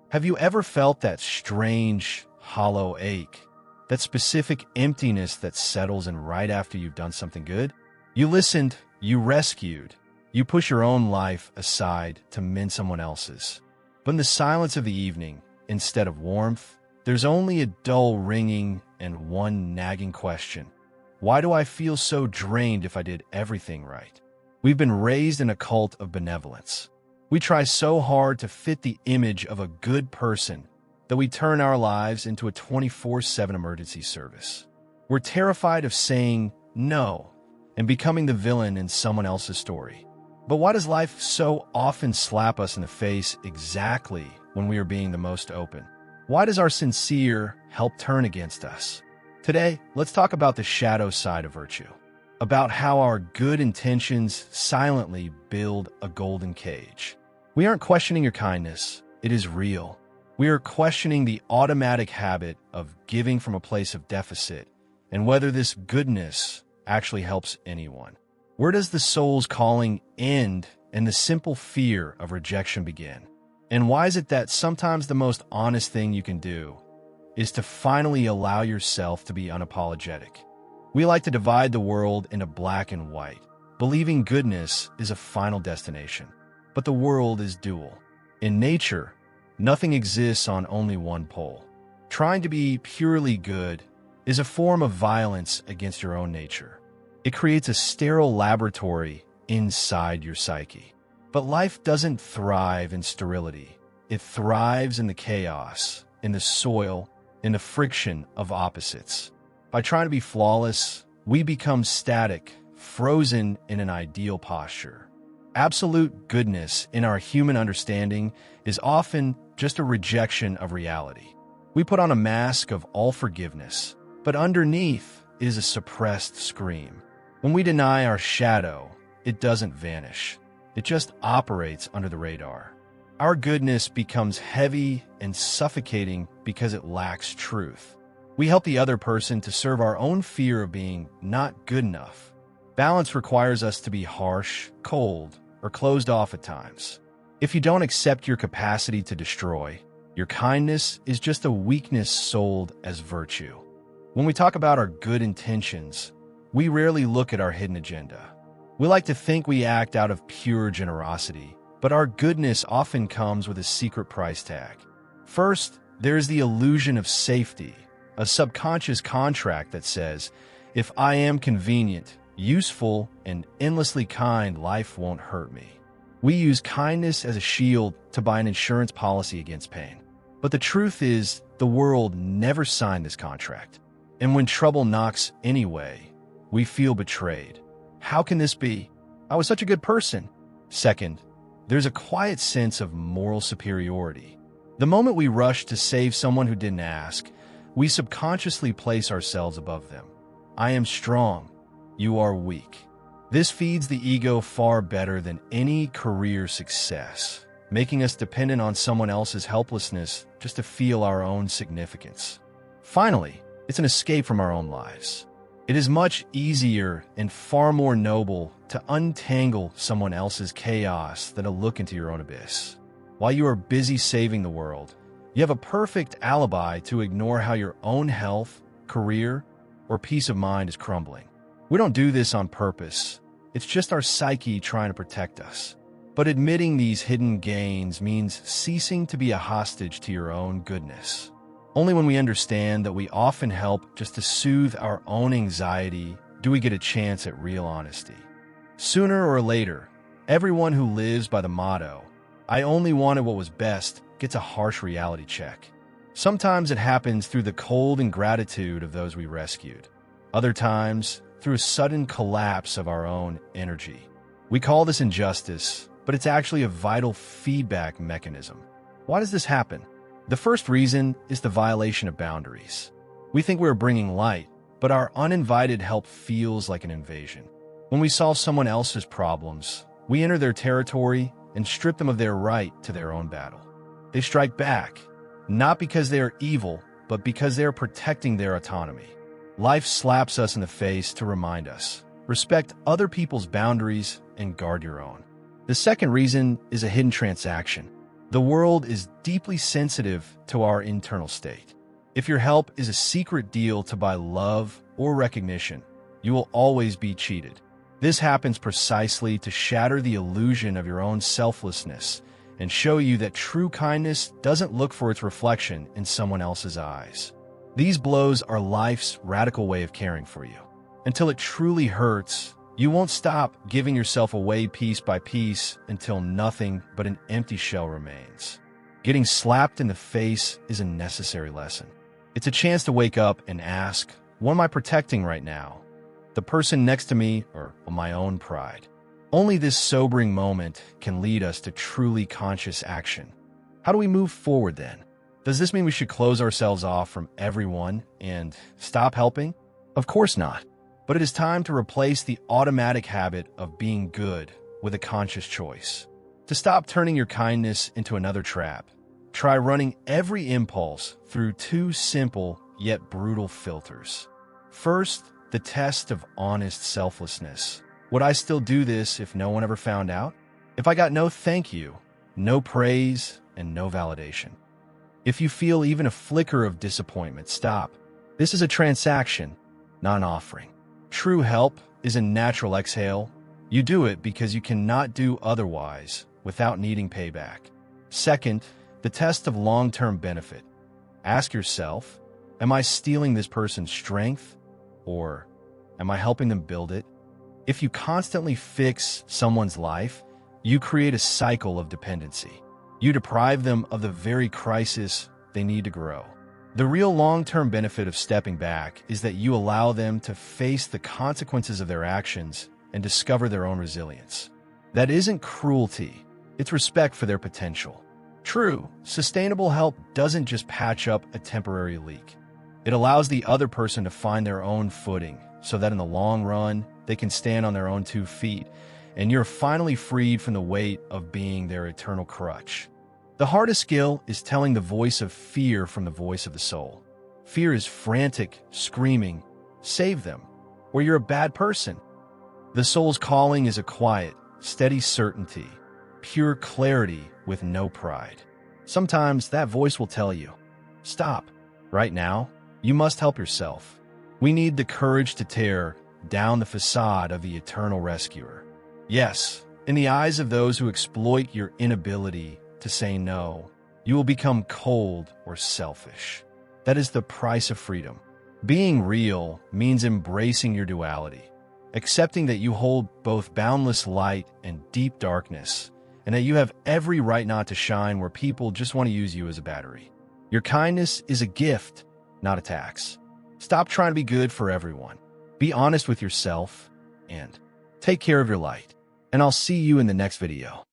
Have you ever felt that strange, hollow ache? That specific emptiness that settles in right after you've done something good? You listened, you rescued, you push your own life aside to mend someone else's. But in the silence of the evening, instead of warmth, there's only a dull ringing and one nagging question. Why do I feel so drained if I did everything right? We've been raised in a cult of benevolence. We try so hard to fit the image of a good person that we turn our lives into a 24/7 emergency service. We're terrified of saying no and becoming the villain in someone else's story. But why does life so often slap us in the face exactly when we are being the most open? Why does our sincere help turn against us? Today, let's talk about the shadow side of virtue, about how our good intentions silently build a golden cage. We aren't questioning your kindness, it is real. We are questioning the automatic habit of giving from a place of deficit and whether this goodness actually helps anyone. Where does the soul's calling end and the simple fear of rejection begin? And why is it that sometimes the most honest thing you can do is to finally allow yourself to be unapologetic? We like to divide the world into black and white, believing goodness is a final destination. But the world is dual. In nature, nothing exists on only one pole. Trying to be purely good is a form of violence against your own nature. It creates a sterile laboratory inside your psyche. But life doesn't thrive in sterility. It thrives in the chaos, in the soil, in the friction of opposites. By trying to be flawless, we become static, frozen in an ideal posture. Absolute goodness in our human understanding is often just a rejection of reality. We put on a mask of all forgiveness, but underneath is a suppressed scream. When we deny our shadow, it doesn't vanish. It just operates under the radar. Our goodness becomes heavy and suffocating because it lacks truth. We help the other person to serve our own fear of being not good enough. Balance requires us to be harsh, cold, or closed off at times. If you don't accept your capacity to destroy, your kindness is just a weakness sold as virtue. When we talk about our good intentions, we rarely look at our hidden agenda. We like to think we act out of pure generosity, but our goodness often comes with a secret price tag. First, there is the illusion of safety, a subconscious contract that says, if I am convenient, useful, and endlessly kind, life won't hurt me. We use kindness as a shield to buy an insurance policy against pain. But the truth is, the world never signed this contract. And when trouble knocks anyway, we feel betrayed. How can this be? I was such a good person. Second, there's a quiet sense of moral superiority. The moment we rush to save someone who didn't ask, we subconsciously place ourselves above them. I am strong. You are weak. This feeds the ego far better than any career success, making us dependent on someone else's helplessness just to feel our own significance. Finally, it's an escape from our own lives. It is much easier and far more noble to untangle someone else's chaos than to look into your own abyss. While you are busy saving the world, you have a perfect alibi to ignore how your own health, career, or peace of mind is crumbling. We don't do this on purpose. It's just our psyche trying to protect us. But admitting these hidden gains means ceasing to be a hostage to your own goodness. Only when we understand that we often help just to soothe our own anxiety do we get a chance at real honesty. Sooner or later, everyone who lives by the motto, I only wanted what was best, gets a harsh reality check. Sometimes it happens through the cold ingratitude of those we rescued. Other times, through a sudden collapse of our own energy. We call this injustice, but it's actually a vital feedback mechanism. Why does this happen? The first reason is the violation of boundaries. We think we're bringing light, but our uninvited help feels like an invasion. When we solve someone else's problems, we enter their territory and strip them of their right to their own battle. They strike back, not because they are evil, but because they are protecting their autonomy. Life slaps us in the face to remind us, respect other people's boundaries and guard your own. The second reason is a hidden transaction. The world is deeply sensitive to our internal state. If your help is a secret deal to buy love or recognition, you will always be cheated. This happens precisely to shatter the illusion of your own selflessness and show you that true kindness doesn't look for its reflection in someone else's eyes. These blows are life's radical way of caring for you. Until it truly hurts, you won't stop giving yourself away piece by piece until nothing but an empty shell remains. Getting slapped in the face is a necessary lesson. It's a chance to wake up and ask, what am I protecting right now? The person next to me or my own pride? Only this sobering moment can lead us to truly conscious action. How do we move forward then? Does this mean we should close ourselves off from everyone and stop helping? Of course not. But it is time to replace the automatic habit of being good with a conscious choice. To stop turning your kindness into another trap, try running every impulse through two simple yet brutal filters. First, the test of honest selflessness. Would I still do this if no one ever found out? If I got no thank you, no praise, and no validation? If you feel even a flicker of disappointment, stop. This is a transaction, not an offering. True help is a natural exhale. You do it because you cannot do otherwise without needing payback. Second, the test of long-term benefit. Ask yourself, am I stealing this person's strength, or am I helping them build it? If you constantly fix someone's life, you create a cycle of dependency. You deprive them of the very crisis they need to grow. The real long-term benefit of stepping back is that you allow them to face the consequences of their actions and discover their own resilience. That isn't cruelty, it's respect for their potential. True, sustainable help doesn't just patch up a temporary leak. It allows the other person to find their own footing so that in the long run, they can stand on their own 2 feet, and you're finally freed from the weight of being their eternal crutch. The hardest skill is telling the voice of fear from the voice of the soul. Fear is frantic, screaming, save them, or you're a bad person. The soul's calling is a quiet, steady certainty, pure clarity with no pride. Sometimes that voice will tell you, stop. Right now, you must help yourself. We need the courage to tear down the facade of the eternal rescuer. Yes, in the eyes of those who exploit your inability to say no, you will become cold or selfish. That is the price of freedom. Being real means embracing your duality, accepting that you hold both boundless light and deep darkness, and that you have every right not to shine where people just want to use you as a battery. Your kindness is a gift, not a tax. Stop trying to be good for everyone. Be honest with yourself and take care of your light. And I'll see you in the next video.